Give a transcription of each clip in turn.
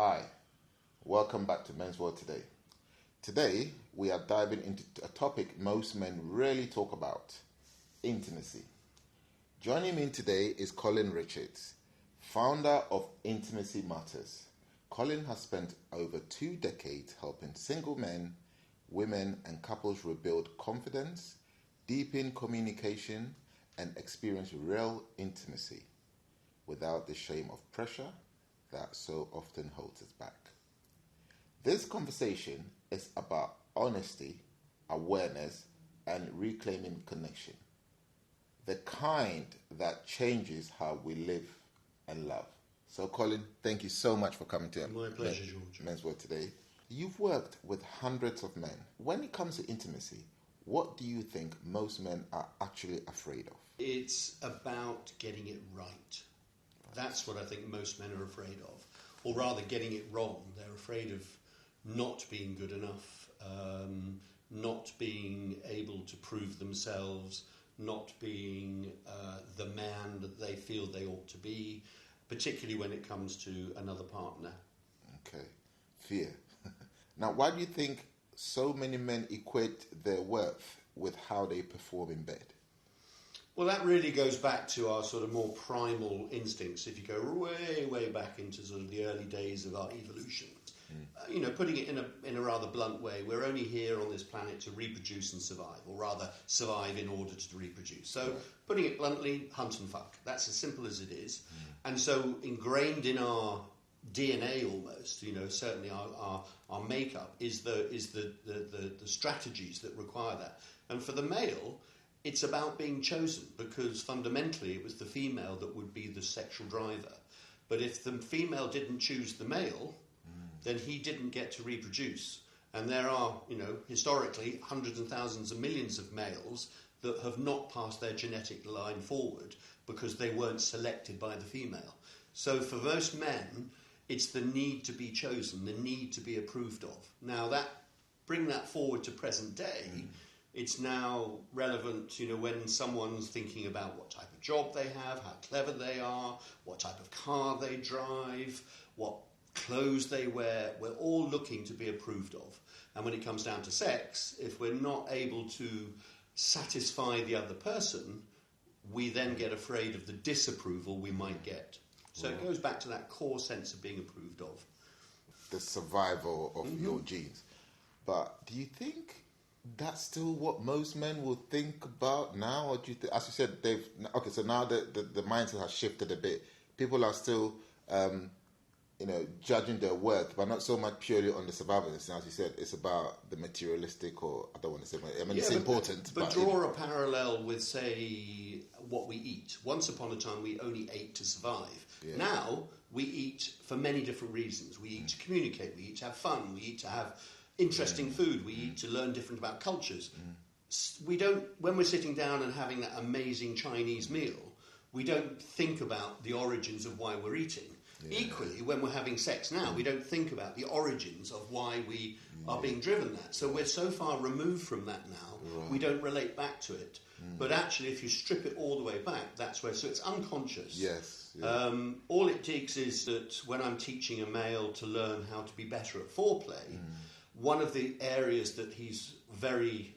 Hi, welcome back to MensWorldToday. Today, we are diving into a topic most men rarely talk about, intimacy. Joining me today is Colin Richards, founder of Intimacy Matters. Colin has spent over 2 decades helping single men, women, and couples rebuild confidence, deepen communication, and experience real intimacy without the shame of pressure that so often holds us back. This conversation is about honesty, awareness, and reclaiming connection. The kind that changes how we live and love. So Colin, thank you so much for coming to My pleasure, George. MensWorldToday. You've worked with hundreds of men. When it comes to intimacy, what do you think most men are actually afraid of? It's about getting it right. That's what I think most men are afraid of. Or rather, getting it wrong. They're afraid of not being good enough, not being able to prove themselves, not being the man that they feel they ought to be, particularly when it comes to another partner. Okay. Fear. Now, why do you think so many men equate their worth with how they perform in bed? Well, that really goes back to our sort of more primal instincts. If you go way, way back into sort of the early days of our evolution, putting it in a rather blunt way, we're only here on this planet to reproduce and survive, or rather survive in order to reproduce. So, putting it bluntly, hunt and fuck. That's as simple as it is. And so, ingrained in our DNA almost, certainly our makeup is the strategies that require that. And for the male, it's about being chosen, because fundamentally it was the female that would be the sexual driver. But if the female didn't choose the male, then he didn't get to reproduce. And there are, historically, hundreds and thousands of millions of males that have not passed their genetic line forward because they weren't selected by the female. So for most men, it's the need to be chosen, the need to be approved of. Now, bring that forward to present day, it's now relevant, when someone's thinking about what type of job they have, how clever they are, what type of car they drive, what clothes they wear. We're all looking to be approved of. And when it comes down to sex, if we're not able to satisfy the other person, we then get afraid of the disapproval we might get. So it goes back to that core sense of being approved of. The survival of your genes. But do you think that's still what most men will think about now? Or do you think, as you said, so now the mindset has shifted a bit. People are still, judging their worth, but not so much purely on the survival. As you said, it's about the materialistic, or I don't want to say, it's important. But draw a parallel with, say, what we eat. Once upon a time, we only ate to survive. Yeah. Now, we eat for many different reasons. We eat to communicate, we eat to have fun, we eat to have interesting food, we eat to learn different about cultures. We don't, when we're sitting down and having that amazing Chinese meal, we don't think about the origins of why we're eating. Yeah. Equally, when we're having sex now, we don't think about the origins of why we are being driven that. So we're so far removed from that now, we don't relate back to it. But actually, if you strip it all the way back, that's where, so it's unconscious. Yes. Yeah. All it takes is that when I'm teaching a male to learn how to be better at foreplay, one of the areas that he's very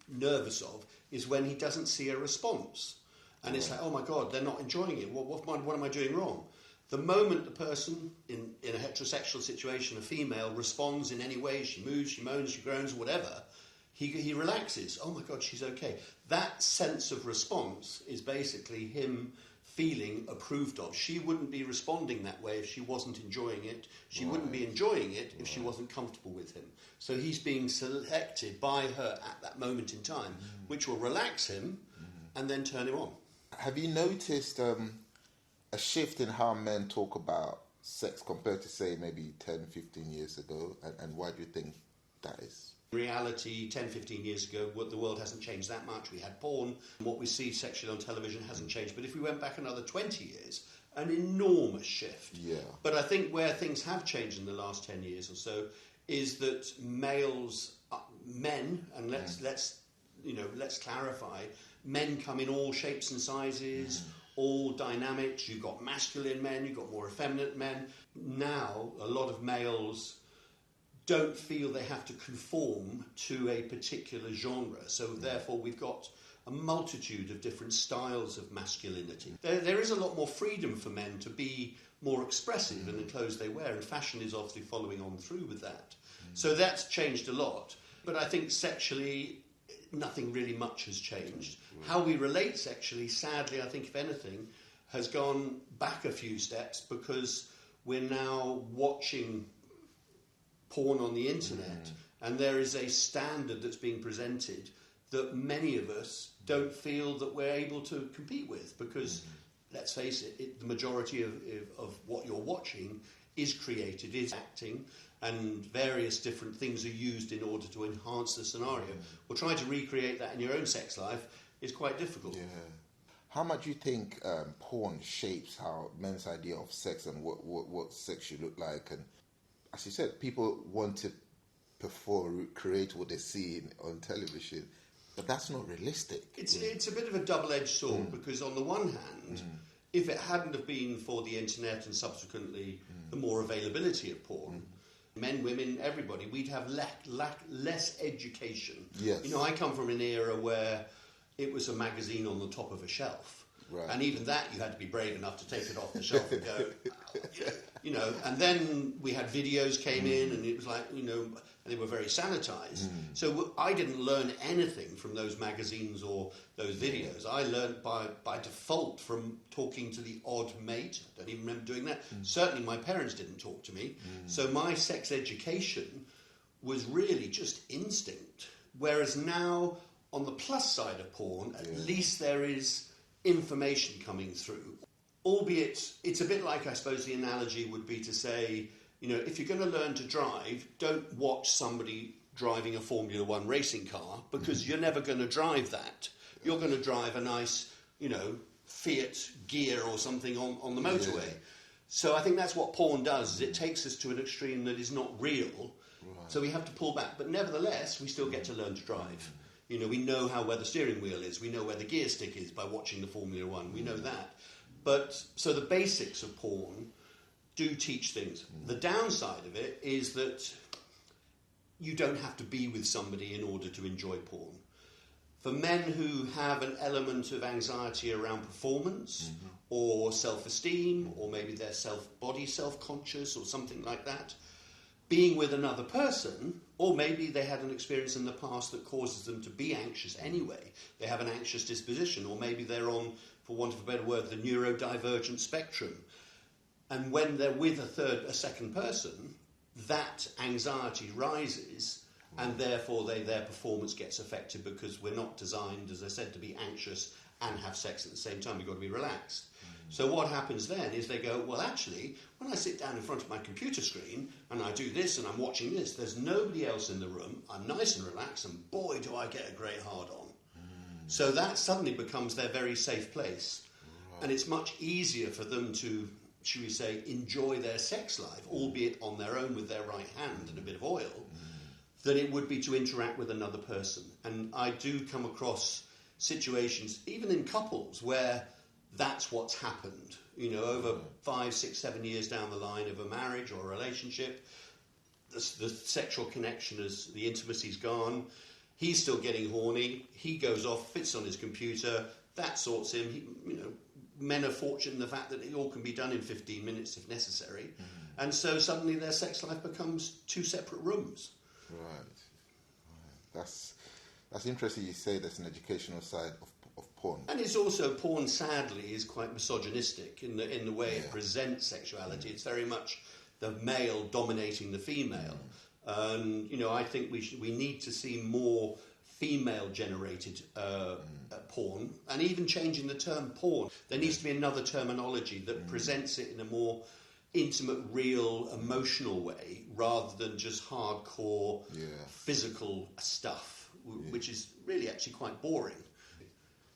nervous of is when he doesn't see a response. And it's like, oh my God, they're not enjoying it. What am I doing wrong? The moment the person in a heterosexual situation, a female, responds in any way, she moves, she moans, she groans, whatever, he relaxes. Oh my God, she's okay. That sense of response is basically him feeling approved of. She wouldn't be responding that way if she wasn't enjoying it. She wouldn't be enjoying it if she wasn't comfortable with him. So he's being selected by her at that moment in time, which will relax him and then turn him on. Have you noticed a shift in how men talk about sex compared to, say, maybe 10, 15 years ago? And why do you think that is? In reality, 10, 15 years ago, the world hasn't changed that much. We had porn. What we see sexually on television hasn't changed. But if we went back another 20 years, an enormous shift. Yeah. But I think where things have changed in the last 10 years or so is that men, and let's clarify, men come in all shapes and sizes, all dynamics. You've got masculine men, you've got more effeminate men. Now, a lot of males don't feel they have to conform to a particular genre. So therefore, we've got a multitude of different styles of masculinity. There is a lot more freedom for men to be more expressive in the clothes they wear, and fashion is obviously following on through with that. So that's changed a lot. But I think sexually, nothing really much has changed. How we relate sexually, sadly, I think, if anything, has gone back a few steps, because we're now watching porn on the internet, and there is a standard that's being presented that many of us don't feel that we're able to compete with, because, let's face it, the majority of what you're watching is created, is acting, and various different things are used in order to enhance the scenario. Well, trying to recreate that in your own sex life is quite difficult. Yeah. How much do you think porn shapes how men's idea of sex and what sex should look like? And as you said, people want to perform, create what they see on television, but that's not realistic. It's a bit of a double-edged sword, because on the one hand, if it hadn't have been for the internet and subsequently the more availability of porn, men, women, everybody, we'd have less education. Yes. You know, I come from an era where it was a magazine on the top of a shelf. Right. And even that, you had to be brave enough to take it off the shelf and go, you know. And then we had videos came in, and it was like, you know, they were very sanitized. So I didn't learn anything from those magazines or those videos. I learned by default from talking to the odd mate. I don't even remember doing that. Certainly my parents didn't talk to me. So my sex education was really just instinct. Whereas now, on the plus side of porn, at least there is information coming through. Albeit, it's a bit like, I suppose the analogy would be to say, you know, if you're going to learn to drive, don't watch somebody driving a Formula One racing car, because you're never going to drive that. You're going to drive a nice, you know, Fiat Gear or something on the motorway. Yeah. So I think that's what porn does, is it takes us to an extreme that is not real. Right. So we have to pull back. But nevertheless, we still get to learn to drive. You know, we know where the steering wheel is. We know where the gear stick is by watching the Formula One. We know that. But so the basics of porn do teach things. The downside of it is that you don't have to be with somebody in order to enjoy porn. For men who have an element of anxiety around performance or self-esteem, or maybe they're self-conscious or something like that, being with another person, or maybe they had an experience in the past that causes them to be anxious anyway. They have an anxious disposition, or maybe they're on, for want of a better word, the neurodivergent spectrum. And when they're with a second person, that anxiety rises, and therefore their performance gets affected, because we're not designed, as I said, to be anxious and have sex at the same time. We've got to be relaxed. So what happens then is they go, well, actually, when I sit down in front of my computer screen and I do this and I'm watching this, there's nobody else in the room. I'm nice and relaxed, and boy, do I get a great hard-on. So that suddenly becomes their very safe place. Right. And it's much easier for them to, should we say, enjoy their sex life, albeit on their own with their right hand and a bit of oil, than it would be to interact with another person. And I do come across situations, even in couples, where that's what's happened. You know, over 5, 6, 7 years down the line of a marriage or a relationship, the sexual connection, as the intimacy's gone, he's still getting horny, he goes off, fits on his computer, that sorts him. Men are fortunate in the fact that it all can be done in 15 minutes if necessary. And so suddenly their sex life becomes 2 separate rooms. Right. That's interesting you say there's an educational side of porn. And it's also, porn sadly is quite misogynistic in the way it presents sexuality. It's very much the male dominating the female. And, you know, I think we need to see more female-generated porn, and even changing the term porn. There needs to be another terminology that presents it in a more intimate, real, emotional way, rather than just hardcore physical stuff, which is really actually quite boring.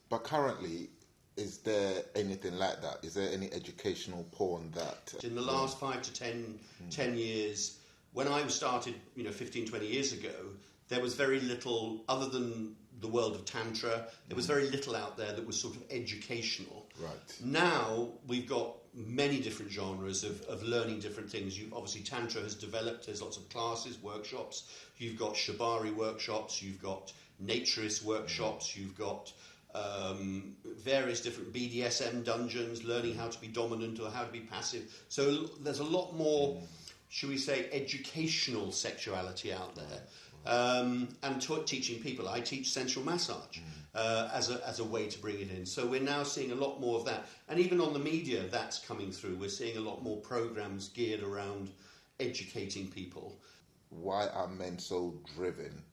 But currently, is there anything like that? Is there any educational porn that... In the last 5 to 10 years, when I started, 15, 20 years ago, there was very little, other than the world of Tantra, there was very little out there that was sort of educational. Right. Now we've got many different genres of learning different things. Obviously, Tantra has developed. There's lots of classes, workshops. You've got Shibari workshops. You've got naturist workshops. You've got various different BDSM dungeons, learning how to be dominant or how to be passive. So there's a lot more, should we say, educational sexuality out there. And teaching people. I teach sensual massage as a way to bring it in. So we're now seeing a lot more of that. And even on the media, that's coming through. We're seeing a lot more programs geared around educating people. Why are men so driven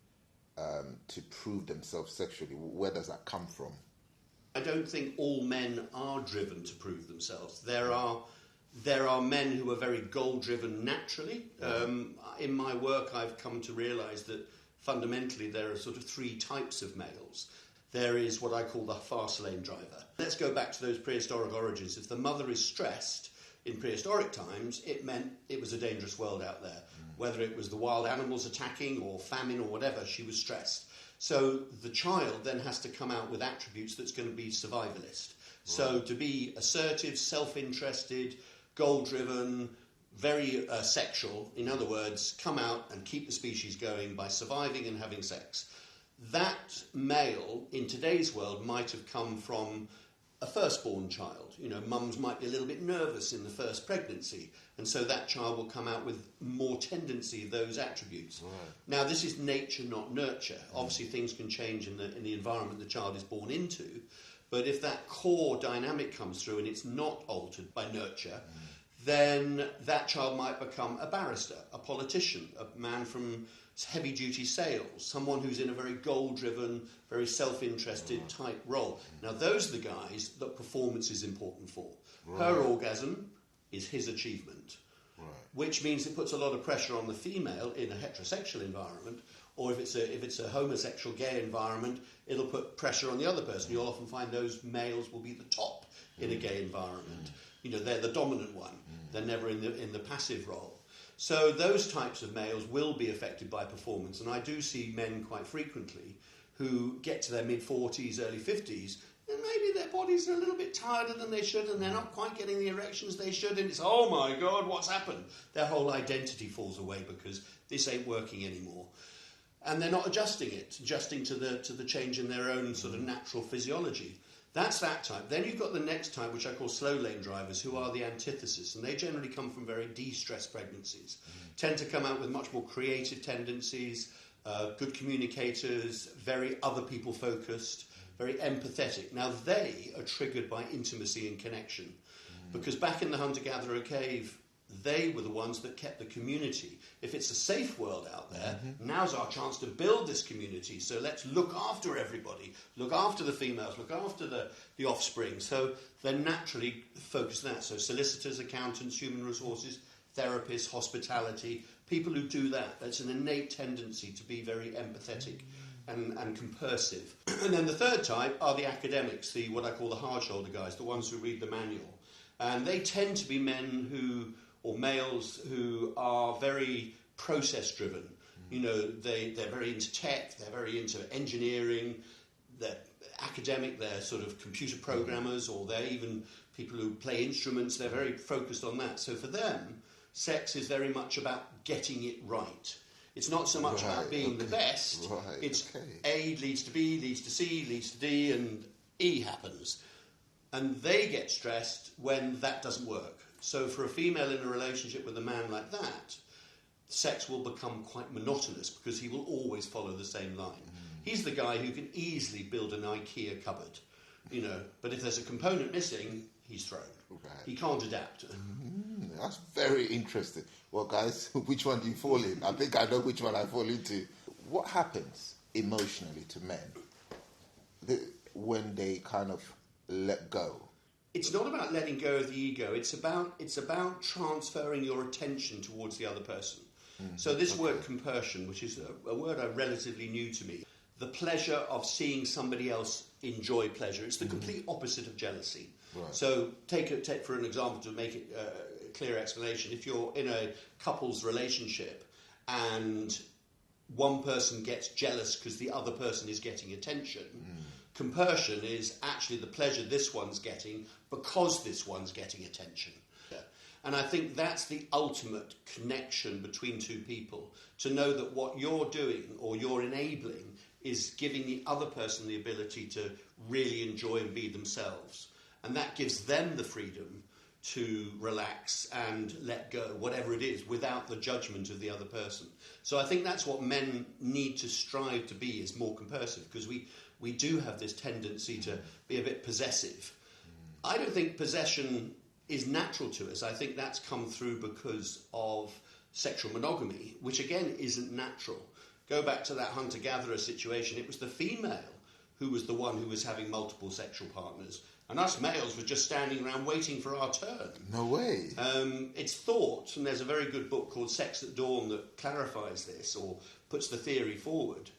to prove themselves sexually? Where does that come from? I don't think all men are driven to prove themselves. There are men who are very goal-driven naturally. In my work, I've come to realise that fundamentally there are sort of three types of males. There is what I call the fast lane driver. Let's go back to those prehistoric origins. If the mother is stressed in prehistoric times, it meant it was a dangerous world out there. Whether it was the wild animals attacking or famine or whatever, she was stressed. So the child then has to come out with attributes that's going to be survivalist. So to be assertive, self-interested, goal-driven, very sexual, in other words, come out and keep the species going by surviving and having sex. That male in today's world might have come from a firstborn child. You know, mums might be a little bit nervous in the first pregnancy, and so that child will come out with more tendency of those attributes. Right. Now, this is nature, not nurture. Obviously, things can change in the environment the child is born into, but if that core dynamic comes through and it's not altered by nurture, then that child might become a barrister, a politician, a man from heavy-duty sales, someone who's in a very goal-driven, very self-interested type role. Now, those are the guys that performance is important for. Her orgasm is his achievement, which means it puts a lot of pressure on the female in a heterosexual environment, or if it's a homosexual gay environment, it'll put pressure on the other person. You'll often find those males will be the top in a gay environment. You know, they're the dominant one. They're never in the passive role. So those types of males will be affected by performance, and I do see men quite frequently who get to their mid-40s, early 50s, and maybe their bodies are a little bit tireder than they should, and they're not quite getting the erections they should, and it's, oh my God, what's happened? Their whole identity falls away because this ain't working anymore. And they're not adjusting to the change in their own sort of natural physiology. That's that type. Then you've got the next type, which I call slow lane drivers, who are the antithesis, and they generally come from very de-stressed pregnancies, tend to come out with much more creative tendencies, good communicators, very other people focused, very empathetic. Now they are triggered by intimacy and connection, because back in the hunter-gatherer cave, they were the ones that kept the community. If it's a safe world out there, now's our chance to build this community. So let's look after everybody, look after the females, look after the offspring. So they're naturally focused on that. So solicitors, accountants, human resources, therapists, hospitality, people who do that. That's an innate tendency to be very empathetic and compersive. And then the third type are the academics, what I call the hard-shoulder guys, the ones who read the manual. And they tend to be men or males who are very process-driven. You know, they're very into tech, they're very into engineering, they're academic, they're sort of computer programmers, or they're even people who play instruments, they're very focused on that. So for them, sex is very much about getting it right. It's not so much about being the best, it's A leads to B, leads to C, leads to D, and E happens. And they get stressed when that doesn't work. So for a female in a relationship with a man like that, sex will become quite monotonous because he will always follow the same line. He's the guy who can easily build an IKEA cupboard, you know, but if there's a component missing, he's thrown. He can't adapt. That's very interesting. Well, guys, which one do you fall in? I think I know which one I fall into. What happens emotionally to men when they kind of let go? It's not about letting go of the ego. It's about transferring your attention towards the other person. So this word compersion, which is a word relatively new to me, the pleasure of seeing somebody else enjoy pleasure. It's the complete opposite of jealousy. Right. So take for an example to make it a clear explanation. If you're in a couple's relationship and one person gets jealous because the other person is getting attention, Compersion is actually the pleasure this one's getting because this one's getting attention. And I think that's the ultimate connection between two people, to know that what you're doing or you're enabling is giving the other person the ability to really enjoy and be themselves. And that gives them the freedom to relax and let go, whatever it is, without the judgment of the other person. So I think that's what men need to strive to be, is more compersive, because we do have this tendency to be a bit possessive. I don't think possession is natural to us. I think that's come through because of sexual monogamy, which again isn't natural. Go back to that hunter-gatherer situation. It was the female who was the one who was having multiple sexual partners, and us males were just standing around waiting for our turn. No way. It's thought, and there's a very good book called Sex at Dawn that clarifies this, or puts the theory forward,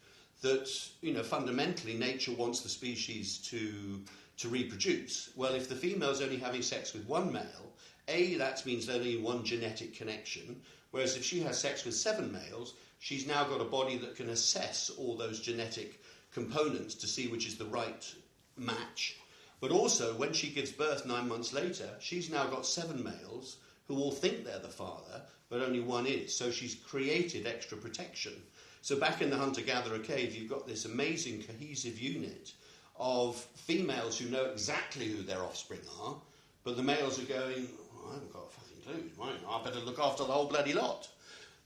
that, you know, fundamentally nature wants the species to reproduce. Well, if the female's only having sex with one male, that means there's only one genetic connection, whereas if she has sex with 7 males, she's now got a body that can assess all those genetic components to see which is the right match. But also, when she gives birth 9 months later, she's now got 7 males who all think they're the father, but only one is. So she's created extra protection. So back in the hunter-gatherer cave, you've got this amazing cohesive unit of females who know exactly who their offspring are, but the males are going, I haven't got a fucking clue. I better look after the whole bloody lot.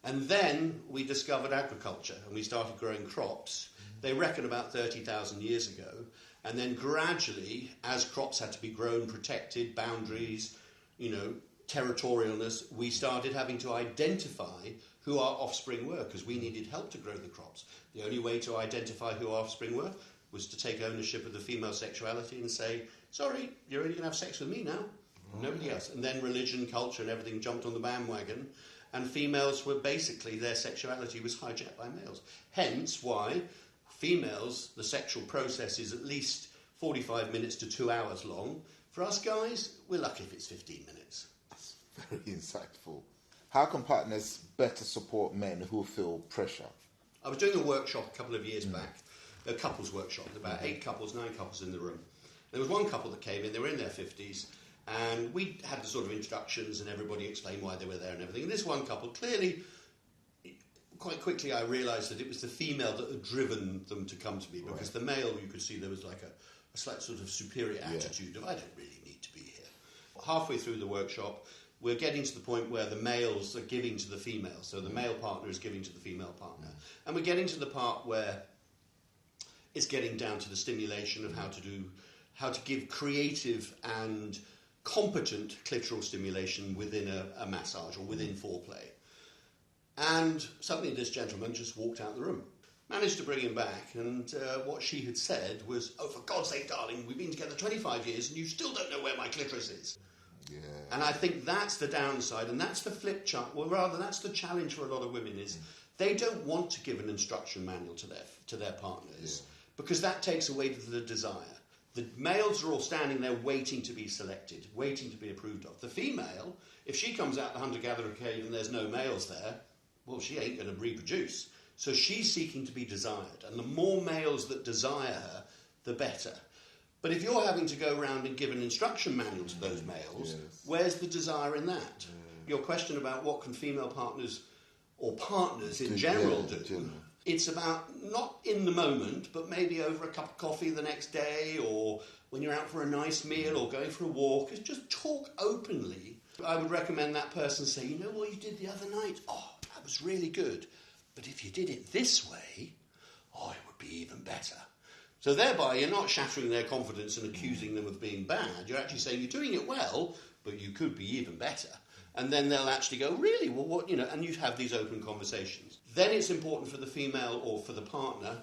And then we discovered agriculture, and we started growing crops. They reckon about 30,000 years ago. And then gradually, as crops had to be grown, protected, boundaries, you know, territorialness, we started having to identify who our offspring were, because we needed help to grow the crops. The only way to identify who our offspring were was to take ownership of the female sexuality and say, sorry, you're only going to have sex with me now, nobody else. And then religion, culture and everything jumped on the bandwagon, and females were basically, their sexuality was hijacked by males. Hence why females, the sexual process is at least 45 minutes to 2 hours long. For us guys, we're lucky if it's 15 minutes. That's very insightful. How can partners better support men who feel pressure? I was doing a workshop a couple of years back, a couples workshop, about 8 couples, 9 couples in the room. There was one couple that came in, they were in their 50s, and we had the sort of introductions and everybody explained why they were there and everything. And this one couple, clearly, quite quickly I realised that it was the female that had driven them to come to me, because the male, you could see there was like a slight sort of superior attitude of, I don't really need to be here. Halfway through the workshop, we're getting to the point where the males are giving to the female, so the male partner is giving to the female partner. And we're getting to the part where it's getting down to the stimulation of how to give creative and competent clitoral stimulation within a massage or within foreplay. And suddenly this gentleman just walked out of the room. Managed to bring him back, and what she had said was, oh, for God's sake, darling, we've been together 25 years and you still don't know where my clitoris is. Yeah. And I think that's the downside, and that's the flip chart. Well, rather, that's the challenge for a lot of women, is they don't want to give an instruction manual to their partners, because that takes away the desire. The males are all standing there waiting to be selected, waiting to be approved of. The female, if she comes out the hunter-gatherer cave and there's no males there, well, she ain't going to reproduce. So she's seeking to be desired, and the more males that desire her, the better. But if you're having to go around and give an instruction manual to those males, where's the desire in that? Your question about what can female partners or partners in general do, it's about not in the moment, but maybe over a cup of coffee the next day, or when you're out for a nice meal or going for a walk, is just talk openly. I would recommend that person say, you know what you did the other night? Oh, that was really good. But if you did it this way, oh, it would be even better. So thereby, you're not shattering their confidence and accusing them of being bad. You're actually saying you're doing it well, but you could be even better. And then they'll actually go, really? Well, what, you know, and you have these open conversations. Then it's important for the female or for the partner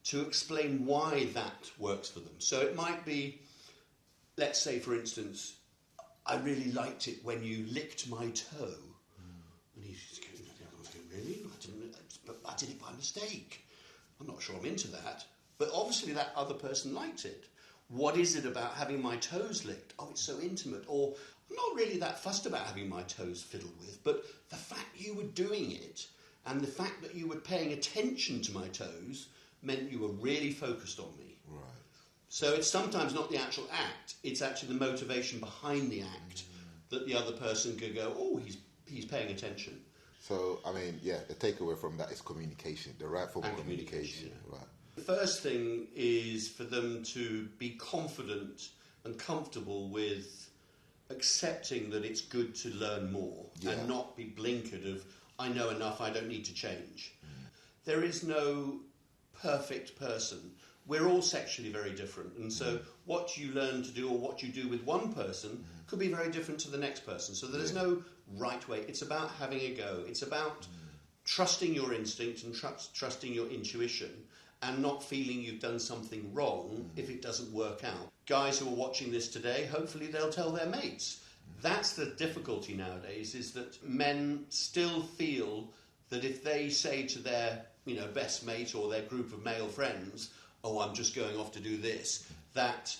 to explain why that works for them. So it might be, let's say, for instance, I really liked it when you licked my toe. And he's going, really? But I did it by mistake. I'm not sure I'm into that. But obviously that other person liked it. What is it about having my toes licked? Oh, it's so intimate. Or I'm not really that fussed about having my toes fiddled with, but the fact you were doing it and the fact that you were paying attention to my toes meant you were really focused on me. Right. So it's sometimes not the actual act, it's actually the motivation behind the act that the other person could go, oh, he's paying attention. So, I mean, yeah, the takeaway from that is communication, the right form of communication. Yeah. Right. The first thing is for them to be confident and comfortable with accepting that it's good to learn more and not be blinkered of, I know enough, I don't need to change. There is no perfect person. We're all sexually very different, and so what you learn to do or what you do with one person could be very different to the next person. So there's no right way. It's about having a go. It's about trusting your instinct and trusting your intuition and not feeling you've done something wrong if it doesn't work out. Guys who are watching this today, hopefully they'll tell their mates. That's the difficulty nowadays, is that men still feel that if they say to their best mate or their group of male friends, oh, I'm just going off to do this, that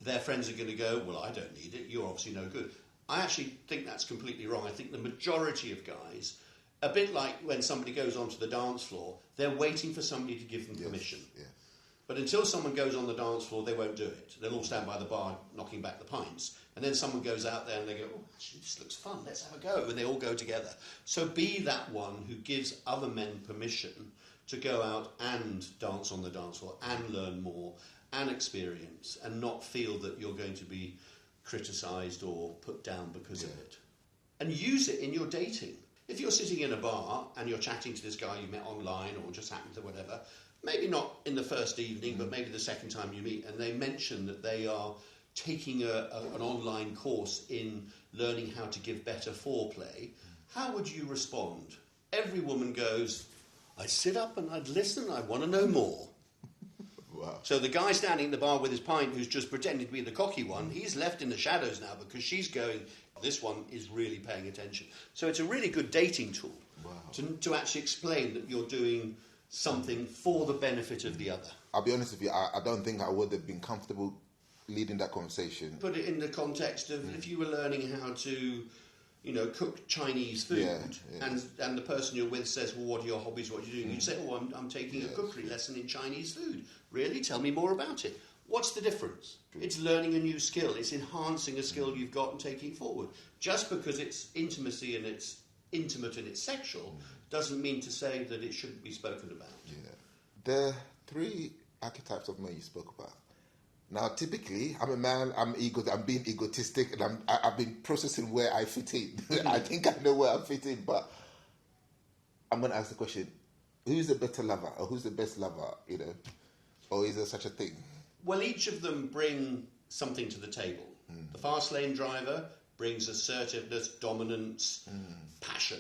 their friends are going to go, well, I don't need it, you're obviously no good. I actually think that's completely wrong. I think the majority of guys, a bit like when somebody goes onto the dance floor, they're waiting for somebody to give them permission. Yes. But until someone goes on the dance floor, they won't do it. They'll all stand by the bar knocking back the pints. And then someone goes out there and they go, oh, actually, this looks fun, let's have a go. And they all go together. So be that one who gives other men permission to go out and dance on the dance floor and learn more and experience and not feel that you're going to be criticised or put down because of it. And use it in your dating. If you're sitting in a bar and you're chatting to this guy you met online or just happened to whatever, maybe not in the first evening, but maybe the second time you meet, and they mention that they are taking an online course in learning how to give better foreplay, how would you respond? Every woman goes, I'd sit up and I'd listen, I want to know more. Wow. So the guy standing at the bar with his pint who's just pretending to be the cocky one, he's left in the shadows now because she's going, this one is really paying attention. So it's a really good dating tool to actually explain that you're doing something for the benefit of the other. I'll be honest with you, I don't think I would have been comfortable leading that conversation. Put it in the context of if you were learning how to cook Chinese food, and the person you're with says, well, what are your hobbies, what are you doing? You'd say, oh, I'm taking a cookery lesson in Chinese food. Really? Tell me more about it. What's the difference? It's learning a new skill. It's enhancing a skill you've got and taking it forward. Just because it's intimacy and it's intimate and it's sexual doesn't mean to say that it shouldn't be spoken about. Yeah. The 3 archetypes of men you spoke about. Now, typically, I'm a man, I'm being egotistic, and I've been processing where I fit in. I think I know where I fit in, but I'm going to ask the question, who's the better lover, or who's the best lover, or is there such a thing? Well, each of them bring something to the table. The fast lane driver brings assertiveness, dominance, passion.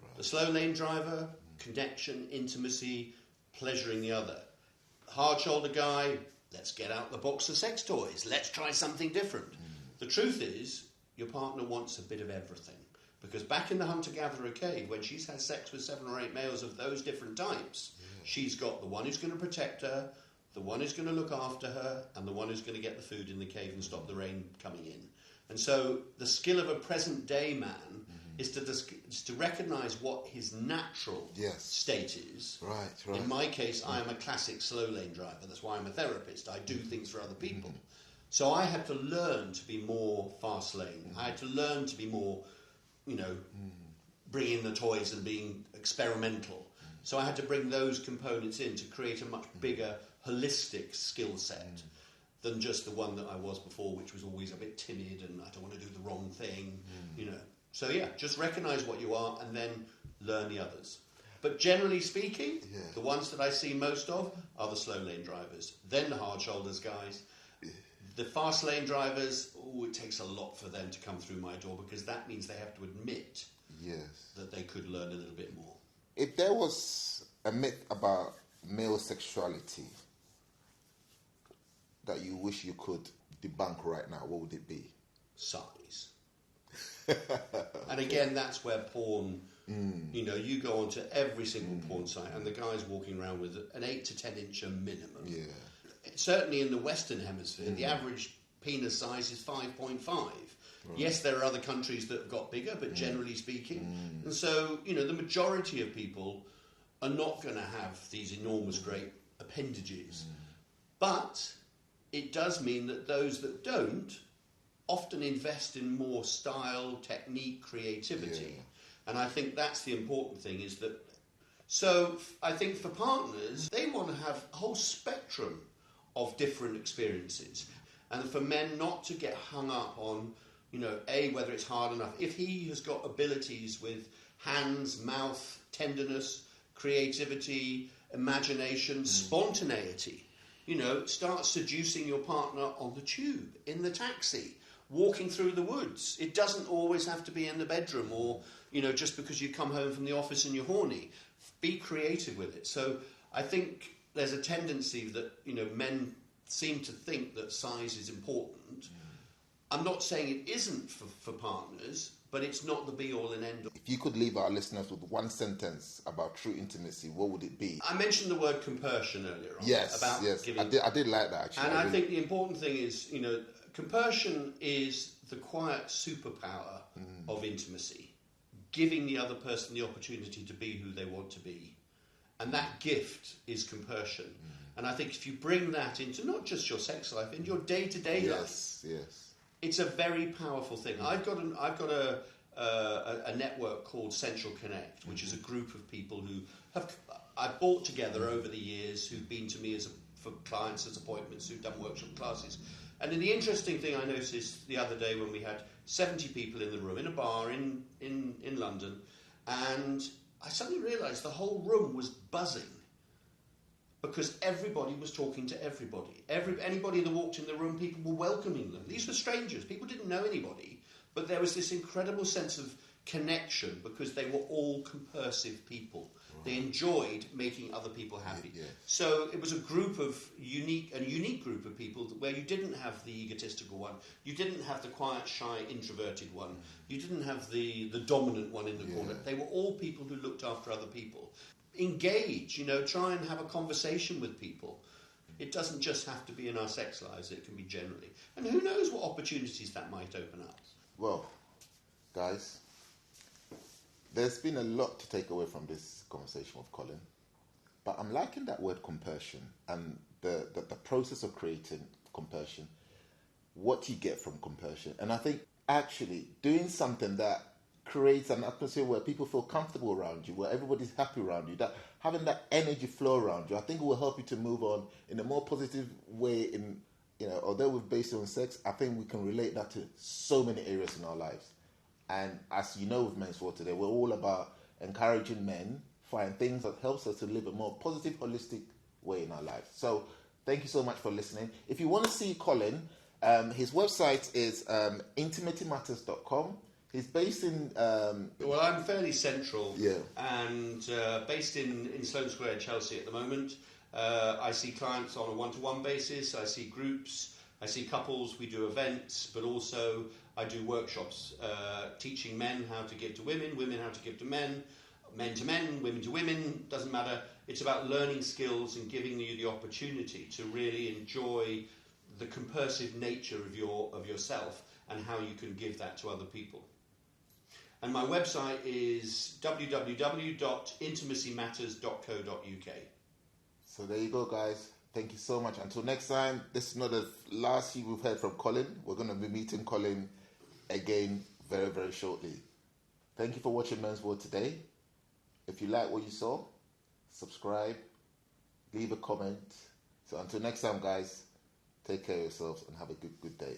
Right. The slow lane driver, connection, intimacy, pleasuring the other. Hard shoulder guy, let's get out the box of sex toys. Let's try something different. The truth is, your partner wants a bit of everything. Because back in the hunter-gatherer cave, when she's had sex with 7 or 8 males of those different types, she's got the one who's going to protect her, the one who's going to look after her, and the one who's going to get the food in the cave and stop the rain coming in. And so the skill of a present-day man is to recognise what his natural state is. Right. In my case, I am a classic slow lane driver. That's why I'm a therapist. I do things for other people. So I had to learn to be more fast lane. I had to learn to be more, bringing the toys and being experimental. So I had to bring those components in to create a much bigger, holistic skill set than just the one that I was before, which was always a bit timid and I don't want to do the wrong thing, So just recognise what you are and then learn the others. But generally speaking, the ones that I see most of are the slow lane drivers, then the hard shoulders guys. The fast lane drivers, it takes a lot for them to come through my door because that means they have to admit that they could learn a little bit more. If there was a myth about male sexuality that you wish you could debunk right now, what would it be? Size. And again, that's where porn, you go onto every single porn site and the guy's walking around with an 8 to 10 inch minimum. Yeah. Certainly in the Western Hemisphere, the average penis size is 5.5. Right. Yes, there are other countries that have got bigger, but generally speaking. And so, the majority of people are not going to have these enormous, great appendages. But it does mean that those that don't often invest in more style, technique, creativity. And I think that's the important thing, is that, so I think for partners, they want to have a whole spectrum of different experiences. And for men not to get hung up on, whether it's hard enough. If he has got abilities with hands, mouth, tenderness, creativity, imagination, spontaneity, start seducing your partner on the tube, in the taxi, walking through the woods. It doesn't always have to be in the bedroom or, just because you come home from the office and you're horny. Be creative with it. So I think there's a tendency that, men seem to think that size is important. I'm not saying it isn't for partners, but it's not the be-all and end-all. If you could leave our listeners with one sentence about true intimacy, what would it be? I mentioned the word compersion earlier on. Yes. I did like that, actually. And I think the important thing is, compersion is the quiet superpower of intimacy, giving the other person the opportunity to be who they want to be. And that gift is compersion. And I think if you bring that into not just your sex life, in your day-to-day life, it's a very powerful thing. I've got a network called Central Connect, which is a group of people who I've brought together over the years, who've been to me for clients as appointments, who've done workshop classes. And the interesting thing I noticed the other day when we had 70 people in the room, in a bar in London, and I suddenly realised the whole room was buzzing because everybody was talking to everybody. Anybody that walked in the room, people were welcoming them. These were strangers. People didn't know anybody, but there was this incredible sense of connection because they were all compersive people. They enjoyed making other people happy. So it was a unique group of people where you didn't have the egotistical one, you didn't have the quiet, shy, introverted one, you didn't have the dominant one in the corner. They were all people who looked after other people. Engage, try and have a conversation with people. It doesn't just have to be in our sex lives, it can be generally. And who knows what opportunities that might open up. Well, guys, there's been a lot to take away from this conversation with Colin, but I'm liking that word compersion and the process of creating compersion, what you get from compersion. And I think actually doing something that creates an atmosphere where people feel comfortable around you, where everybody's happy around you, that having that energy flow around you, I think it will help you to move on in a more positive way. Although we're based on sex, I think we can relate that to so many areas in our lives. And as you know, with MensWorldToday, we're all about encouraging men find things that helps us to live a more positive, holistic way in our lives. So thank you so much for listening. If you want to see Colin, his website is intimacymatters.com. He's based in... Well, I'm fairly central. Yeah. And based in Sloane Square, Chelsea at the moment. I see clients on a one-to-one basis. I see groups. I see couples. We do events. But also I do workshops teaching men how to give to women, women how to give to men to men, women to women. Doesn't matter. It's about learning skills and giving you the opportunity to really enjoy the compersive nature of yourself and how you can give that to other people. And my website is www.intimacymatters.co.uk. So there you go, guys. Thank you so much. Until next time, this is not the last we've heard from Colin. We're going to be meeting Colin again very, very shortly. Thank you for watching Men's World Today. If you like what you saw, subscribe, leave a comment. So until next time, guys, take care of yourselves and have a good day.